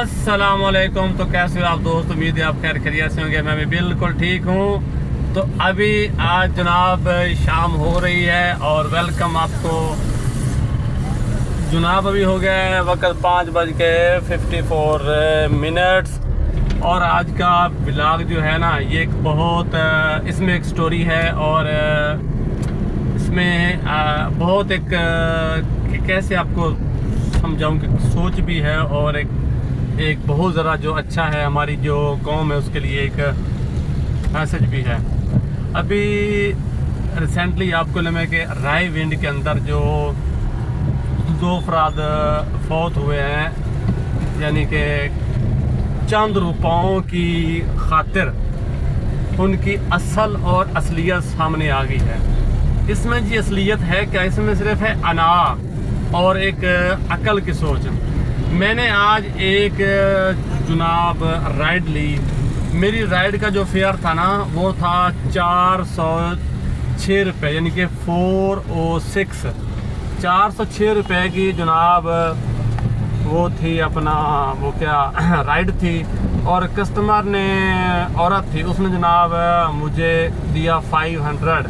अस्सलाम वालेकुम। तो कैसे हो आप दोस्त? उम्मीद है आप खैर खैरियत से होंगे। मैं भी बिल्कुल ठीक हूँ। तो अभी आज जनाब शाम हो रही है और वेलकम आपको जनाब अभी हो गया है वक्त 5:54 और आज का व्लॉग जो है ना ये एक बहुत इसमें एक स्टोरी है और इसमें बहुत एक कैसे आपको समझाऊं कि सोच भी है और एक बहुत ज़रा जो अच्छा है हमारी जो कौम है उसके लिए एक मैसेज भी है। अभी रिसेंटली आपको लगे कि राय विंड के अंदर जो 2 अफराद फौत हुए हैं, यानी कि चंद रुपयों की खातिर उनकी असल और असलियत सामने आ गई है। इसमें जी असलियत है क्या? इसमें सिर्फ है अना और एक अकल की सोच। मैंने आज एक जनाब राइड ली। मेरी राइड का जो फेयर था ना वो था 406 रुपये, यानी कि 406 406 रुपये की जनाब वो थी अपना वो क्या राइड थी। और कस्टमर ने औरत थी, उसने जनाब मुझे दिया 500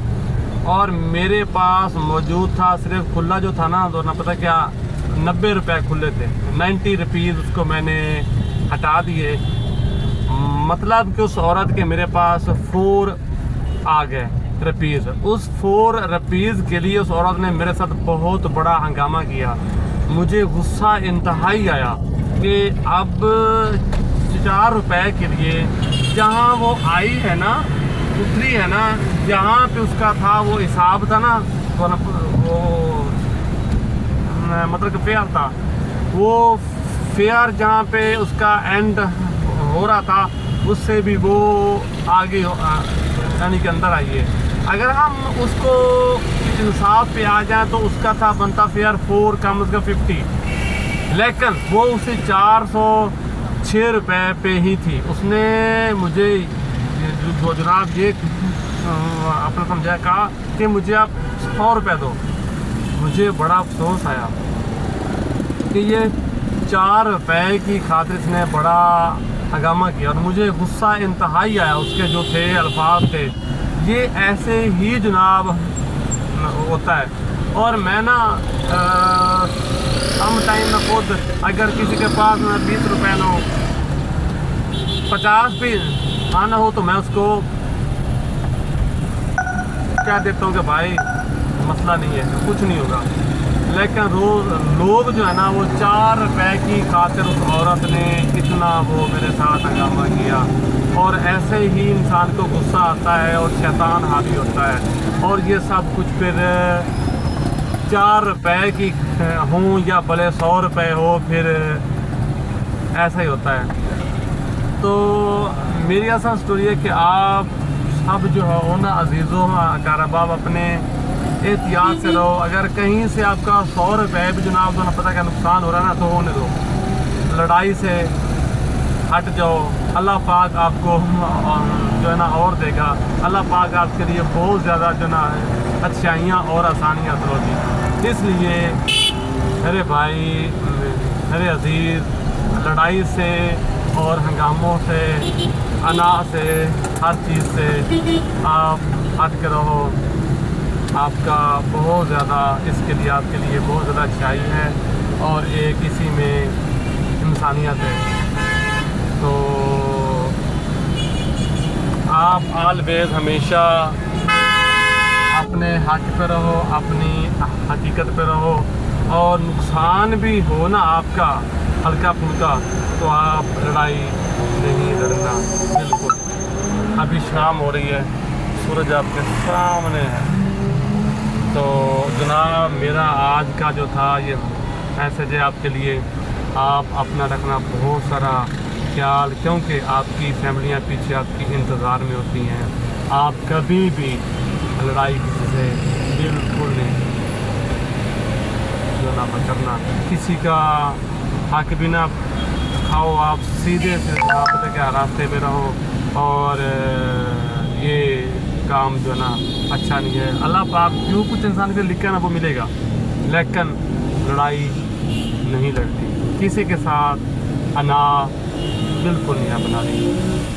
और मेरे पास मौजूद था सिर्फ खुला जो था ना तो ना पता क्या 90 रुपये खुले थे। 90 रुपीज़ उसको मैंने हटा दिए। मतलब कि उस औरत के मेरे पास 4 आ गए रुपीज़। उस 4 रुपीज़ के लिए उस औरत ने मेरे साथ बहुत बड़ा हंगामा किया। मुझे गुस्सा इंतहाई आया कि अब 4 रुपये के लिए जहाँ वो आई है ना उतरी है ना, जहाँ पे उसका था वो हिसाब था ना वो मतलब कि फेयर था, वो फेयर जहाँ पे उसका एंड हो रहा था उससे भी वो आगे यानी कि अंदर आई है। अगर हम उसको इंसाफ पे आ जाए तो उसका था बनता फेयर 4 कम उसका 50, लेकिन वो उसे 406 रुपये पे ही थी। उसने मुझे जो जनाब ये अपना समझाया कहा कि मुझे आप 100 रुपये दो। मुझे बड़ा अफसोस आया कि ये 4 रुपये की खातिर इसने बड़ा हंगामा किया और मुझे गुस्सा इंतहाई आया। उसके जो थे अल्फाज थे ये ऐसे ही जनाब होता है। और मैं ना हम टाइम में खुद अगर किसी के पास 20 रुपये ना हो 50 भी आना हो तो मैं उसको क्या देता हूँ कि भाई मसला नहीं है, कुछ नहीं होगा। लेकिन लोग जो है ना वो 4 रुपये की खातिर उस औरत ने कितना वो मेरे साथ हंगामा किया। और ऐसे ही इंसान को गुस्सा आता है और शैतान हावी होता है और ये सब कुछ फिर 4 रुपये की हों या भले 100 रुपये हो फिर ऐसा ही होता है। तो मेरी असल स्टोरी है कि आप सब जो हो ना अजीज़ों कारबाब अपने एहतियात से रहो। अगर कहीं से आपका 100 रुपये भी जनाब तो ना पता क्या नुकसान हो रहा है ना तो होने दो, लड़ाई से हट जाओ। अल्लाह पाक आपको जो है ना और देगा। अल्लाह पाक आपके लिए बहुत ज़्यादा जो ना अच्छाइयाँ और आसानियाँ करोगी। इसलिए मेरे भाई मेरे अजीज़ लड़ाई से और हंगामों से अना से हर चीज़ से आप हट के रहो। आपका बहुत ज़्यादा इसके लिए आपके लिए बहुत ज़्यादा अच्छाई है और एक इसी में इंसानियत है। तो आप ऑलवेज़ हमेशा अपने हक पे रहो, अपनी हकीकत पे रहो। और नुकसान भी हो ना आपका हल्का फुल्का तो आप लड़ाई नहीं लड़ना बिल्कुल। अभी शाम हो रही है, सूरज आपके सामने है। तो जनाब मेरा आज का जो था ये मैसेज है आपके लिए। आप अपना रखना बहुत सारा ख्याल, क्योंकि आपकी फैमिलियाँ पीछे आपकी इंतज़ार में होती हैं। आप कभी भी लड़ाई किसी से बिल्कुल नहीं जो ना करना, किसी का हक भी ना खाओ। आप सीधे से पता क्या रास्ते में रहो और ये काम जो ना अच्छा नहीं है। अल्लाह पाक जो कुछ इंसान के लिखा है ना वो मिलेगा, लेकिन लड़ाई नहीं लड़ती किसी के साथ انا بالکل نہیں اپنا رہی.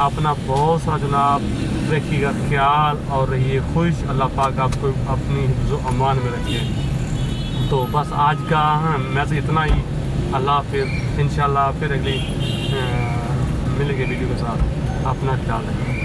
اپنا بہت سا جناب رکھیے گا خیال اور رہیے خوش. اللہ پاک آپ کو اپنی حفظ و امان میں رکھے. تو بس آج کا میسج اتنا ہی. اللہ حافظ. انشاءاللہ پھر اگلی ملیں گے ویڈیو کے ساتھ. اپنا خیال رکھیں.